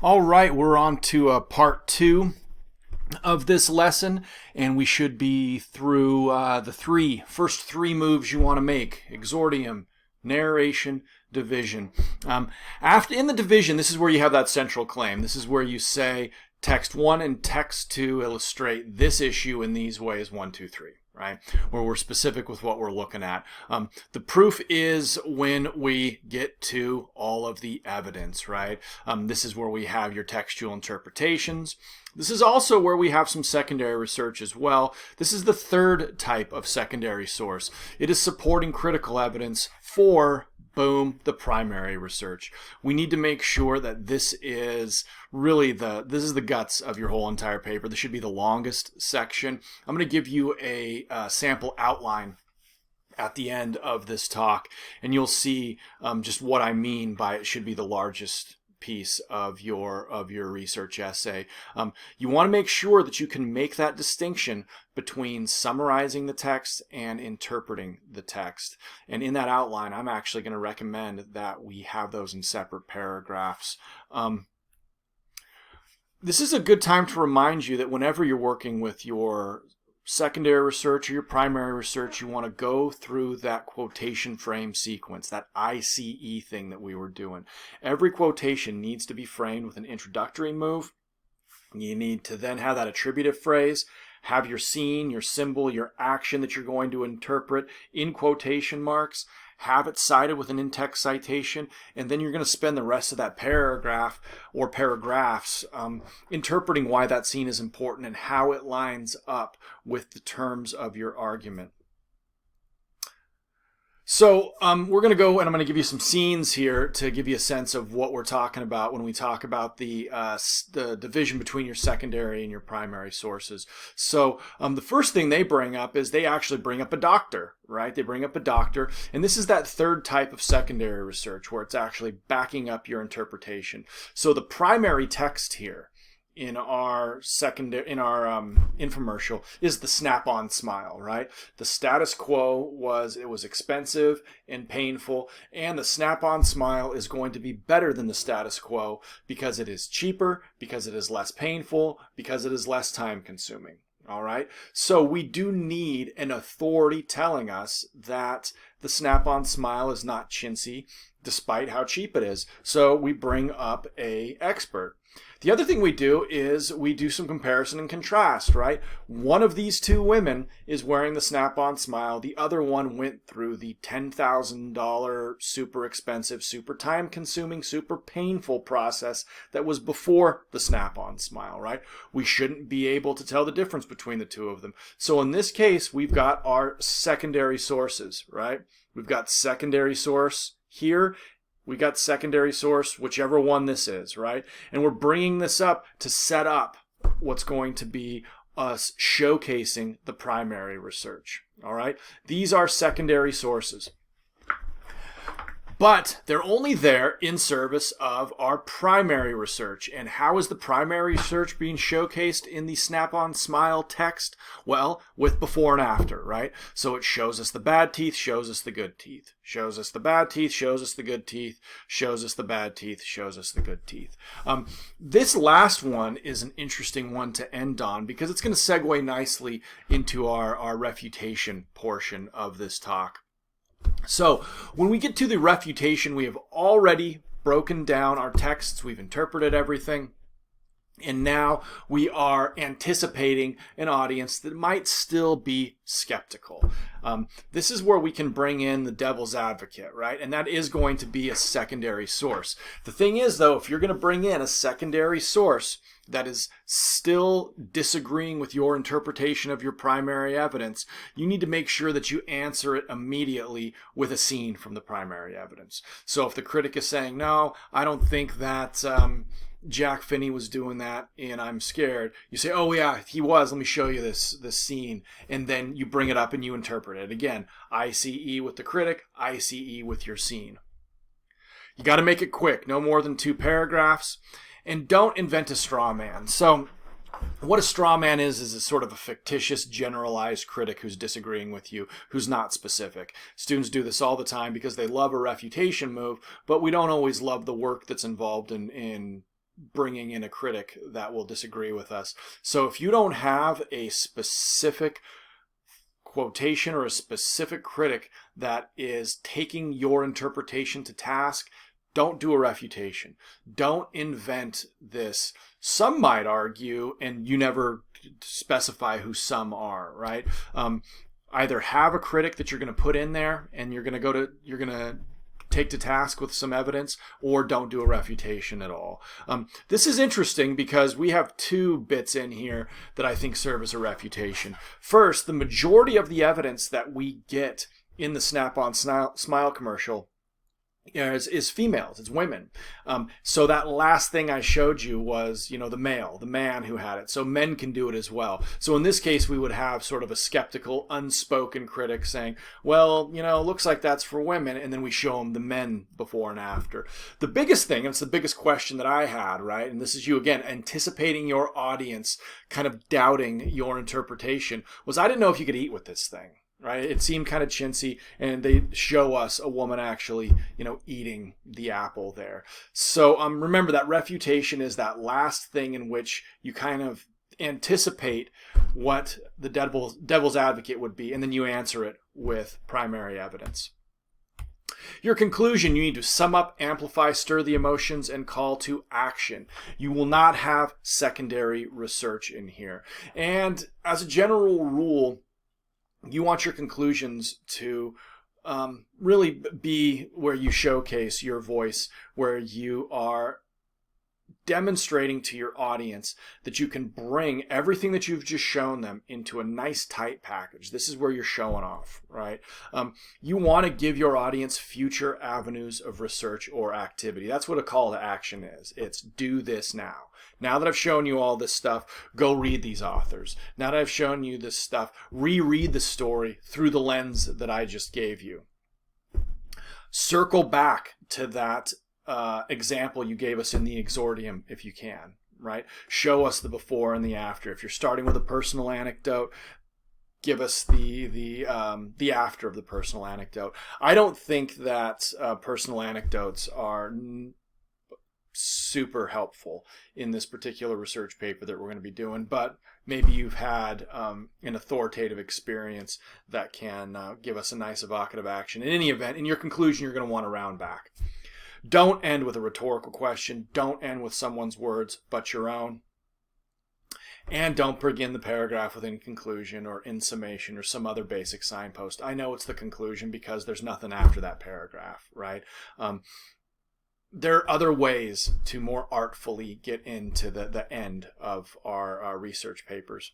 All right, we're on to part two of this lesson, and we should be through the first three moves you want to make: exordium, narration, division. After in the division, this is where you have that central claim. This is where you say text 1 and text 2 illustrate this issue in these ways, 1, 2, 3. Right, where we're specific with what we're looking at. The proof is when we get to all of the evidence, right? This is where we have your textual interpretations. This is also where we have some secondary research as well. This is the third type of secondary source. It is supporting critical evidence for, boom, the primary research. We need to make sure that this is really this is the guts of your whole entire paper. This should be the longest section. I'm going to give you a sample outline at the end of this talk, and you'll see just what I mean by it should be the largest piece of your research essay. You want to make sure that you can make that distinction between summarizing the text and interpreting the text. And in that outline, I'm actually going to recommend that we have those in separate paragraphs. This is a good time to remind you that whenever you're working with your secondary research or your primary research, you want to go through that quotation frame sequence, that ICE thing that we were doing. Every quotation needs to be framed with an introductory move. You need to then have that attributive phrase, have your scene, your symbol, your action that you're going to interpret in quotation marks, have it cited with an in-text citation, and then you're going to spend the rest of that paragraph or paragraphs interpreting why that scene is important and how it lines up with the terms of your argument. So we're going to go, and I'm going to give you some scenes here to give you a sense of what we're talking about when we talk about the division between your secondary and your primary sources. So the first thing they bring up is they actually bring up a doctor, right? They bring up a doctor, and this is that third type of secondary research where it's actually backing up your interpretation. So the primary text here in our infomercial is the snap-on smile, right? The status quo was it was expensive and painful, and the snap-on smile is going to be better than the status quo because it is cheaper, because it is less painful, because it is less time consuming. All right, so we do need an authority telling us that the snap-on smile is not chintzy despite how cheap it is. So we bring up an expert. The other thing we do is we do some comparison and contrast, right? One of these two women is wearing the snap-on smile. The other one went through the $10,000 super expensive, super time-consuming, super painful process that was before the snap-on smile, right? We shouldn't be able to tell the difference between the two of them. So in this case, we've got our secondary sources, right? We've got secondary source here. We got secondary source, whichever one this is, right? And we're bringing this up to set up what's going to be us showcasing the primary research, all right? These are secondary sources. But they're only there in service of our primary research. And how is the primary research being showcased in the snap-on smile text? Well, with before and after, right? So it shows us the bad teeth, shows us the good teeth. Shows us the bad teeth, shows us the good teeth, shows us the bad teeth, shows us the good teeth. This last one is an interesting one to end on because it's going to segue nicely into our refutation portion of this talk. So when we get to the refutation, we have already broken down our texts, we've interpreted everything, and now we are anticipating an audience that might still be skeptical. This is where we can bring in the devil's advocate, right? And that is going to be a secondary source. The thing is, though, if you're going to bring in a secondary source that is still disagreeing with your interpretation of your primary evidence, you need to make sure that you answer it immediately with a scene from the primary evidence. So if the critic is saying, no, I don't think that Jack Finney was doing that and I'm scared, you say, oh yeah, he was, let me show you this scene, and then you bring it up and you interpret it. Again, ICE with the critic, ICE with your scene. You got to make it quick, no more than 2 paragraphs. And don't invent a straw man. So what a straw man is a sort of a fictitious, generalized critic who's disagreeing with you, who's not specific. Students do this all the time because they love a refutation move, but we don't always love the work that's involved in bringing in a critic that will disagree with us. So if you don't have a specific quotation or a specific critic that is taking your interpretation to task, don't do a refutation. Don't invent this. Some might argue, and you never specify who some are, right? Either have a critic that you're going to put in there and you're going to take to task with some evidence, or don't do a refutation at all. This is interesting because we have two bits in here that I think serve as a refutation. First, the majority of the evidence that we get in the Snap-on Smile commercial is females, it's women. So that last thing I showed you was, the man who had it. So men can do it as well. So in this case, we would have sort of a skeptical, unspoken critic saying, well, looks like that's for women. And then we show them the men before and after. The biggest thing, and it's the biggest question that I had, right? And this is you again, anticipating your audience, kind of doubting your interpretation, was I didn't know if you could eat with this thing. Right? It seemed kind of chintzy, and they show us a woman actually, eating the apple there. So remember that refutation is that last thing in which you kind of anticipate what the devil's advocate would be, and then you answer it with primary evidence. Your conclusion, you need to sum up, amplify, stir the emotions, and call to action. You will not have secondary research in here. And as a general rule, you want your conclusions to really be where you showcase your voice, where you are demonstrating to your audience that you can bring everything that you've just shown them into a nice tight package. This is where you're showing off, right? You want to give your audience future avenues of research or activity. That's what a call to action is. It's do this now. Now that I've shown you all this stuff, go read these authors. Now that I've shown you this stuff, reread the story through the lens that I just gave you. Circle back to that example you gave us in the exordium if you can, right? Show us the before and the after. If you're starting with a personal anecdote, give us the after of the personal anecdote. I don't think that personal anecdotes are super helpful in this particular research paper that we're going to be doing, but maybe you've had an authoritative experience that can give us a nice evocative action. In any event, in your conclusion, you're going to want to round back. Don't end with a rhetorical question. Don't end with someone's words but your own. And don't begin the paragraph with in conclusion or in summation or some other basic signpost. I know it's the conclusion because there's nothing after that paragraph, right? There are other ways to more artfully get into the end of our research papers.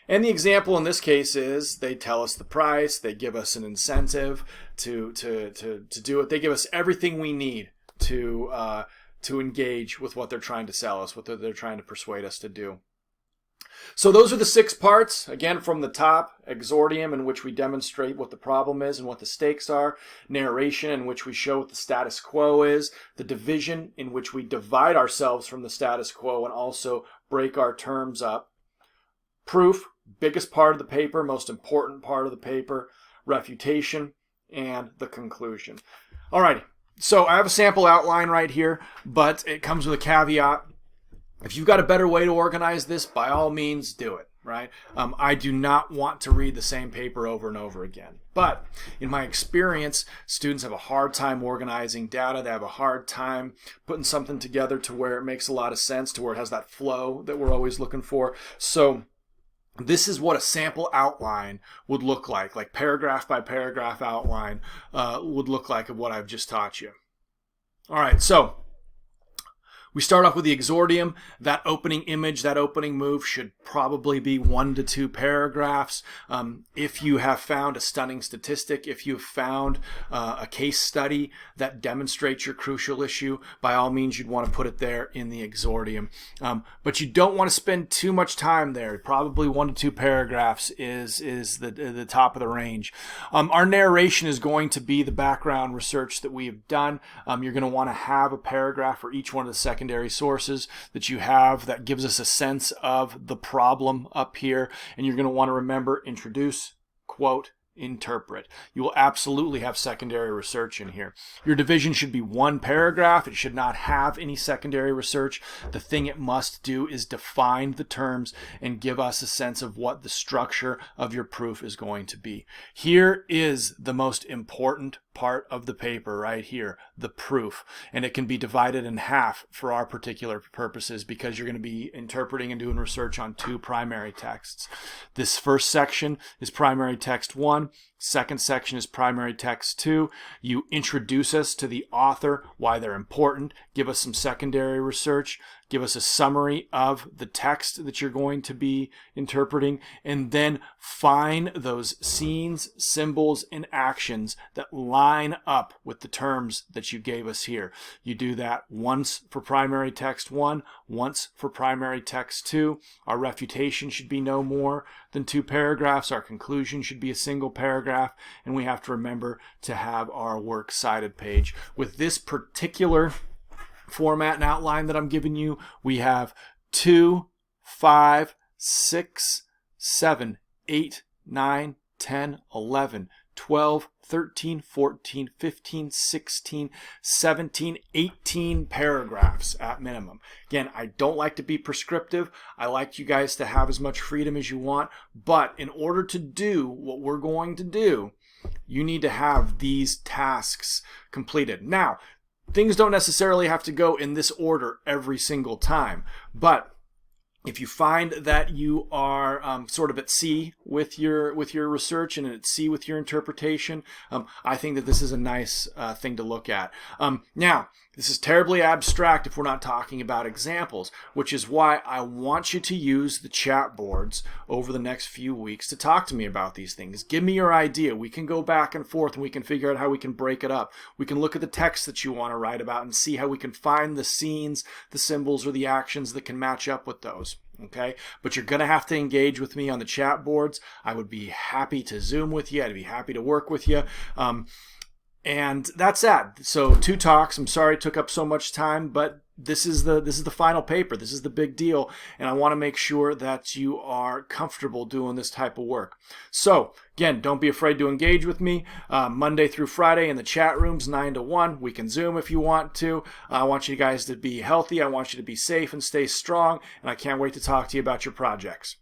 And the example in this case is they tell us the price, they give us an incentive to do it. They give us everything we need to engage with what they're trying to sell us, what they're trying to persuade us to do. So those are the 6 parts. Again, from the top, exordium, in which we demonstrate what the problem is and what the stakes are. Narration, in which we show what the status quo is. The division, in which we divide ourselves from the status quo and also break our terms up. Proof, biggest part of the paper, most important part of the paper. Refutation, and the conclusion. All right, so I have a sample outline right here, but it comes with a caveat. If you've got a better way to organize this, by all means, do it, right? I do not want to read the same paper over and over again. But in my experience, students have a hard time organizing data. They have a hard time putting something together to where it makes a lot of sense, to where it has that flow that we're always looking for. So this is what a sample outline would look like paragraph by paragraph outline would look like of what I've just taught you. All right, so we start off with the exordium. That opening image, that opening move should probably be 1 to 2 paragraphs. If you have found a stunning statistic, if you've found a case study that demonstrates your crucial issue, by all means, you'd want to put it there in the exordium. But you don't want to spend too much time there. Probably 1 to 2 paragraphs is the top of the range. Our narration is going to be the background research that we have done. You're going to want to have a paragraph for each one of the secondary sources that you have that gives us a sense of the problem up here. And you're going to want to remember introduce, quote, interpret. You will absolutely have secondary research in here. Your division should be one paragraph. It should not have any secondary research. The thing it must do is define the terms and give us a sense of what the structure of your proof is going to be. Here is the most important part of the paper right here, the proof. And it can be divided in half for our particular purposes because you're going to be interpreting and doing research on two primary texts. This first section is primary text 1. Second section is primary text 2. You introduce us to the author, why they're important, give us some secondary research, give us a summary of the text that you're going to be interpreting, and then find those scenes, symbols, and actions that line up with the terms that you gave us here. You do that once for primary text 1, once for primary text 2. Our refutation should be no more than 2 paragraphs. Our conclusion should be a single paragraph, and we have to remember to have our works cited page. With this particular format and outline that I'm giving you, we have 2, 5, 6, 7, 8, 9, 10, 11, 12, 13, 14, 15, 16, 17, 18 paragraphs at minimum. Again, I don't like to be prescriptive. I like you guys to have as much freedom as you want, but in order to do what we're going to do, you need to have these tasks completed. Now, things don't necessarily have to go in this order every single time, but if you find that you are sort of at sea with your research and at sea with your interpretation, I think that this is a nice thing to look at. Now, this is terribly abstract if we're not talking about examples, which is why I want you to use the chat boards over the next few weeks to talk to me about these things. Give me your idea. We can go back and forth and we can figure out how we can break it up. We can look at the text that you want to write about and see how we can find the scenes, the symbols, or the actions that can match up with those. Okay, but you're going to have to engage with me on the chat boards. I would be happy to Zoom with you. I'd be happy to work with you. And that's that. So 2 talks. I'm sorry it took up so much time, but this is the final paper. This is the big deal, and I want to make sure that you are comfortable doing this type of work. So again, don't be afraid to engage with me Monday through Friday in the chat rooms, 9 to 1. We can Zoom if you want to. I want you guys to be healthy. I want you to be safe and stay strong, and I can't wait to talk to you about your projects.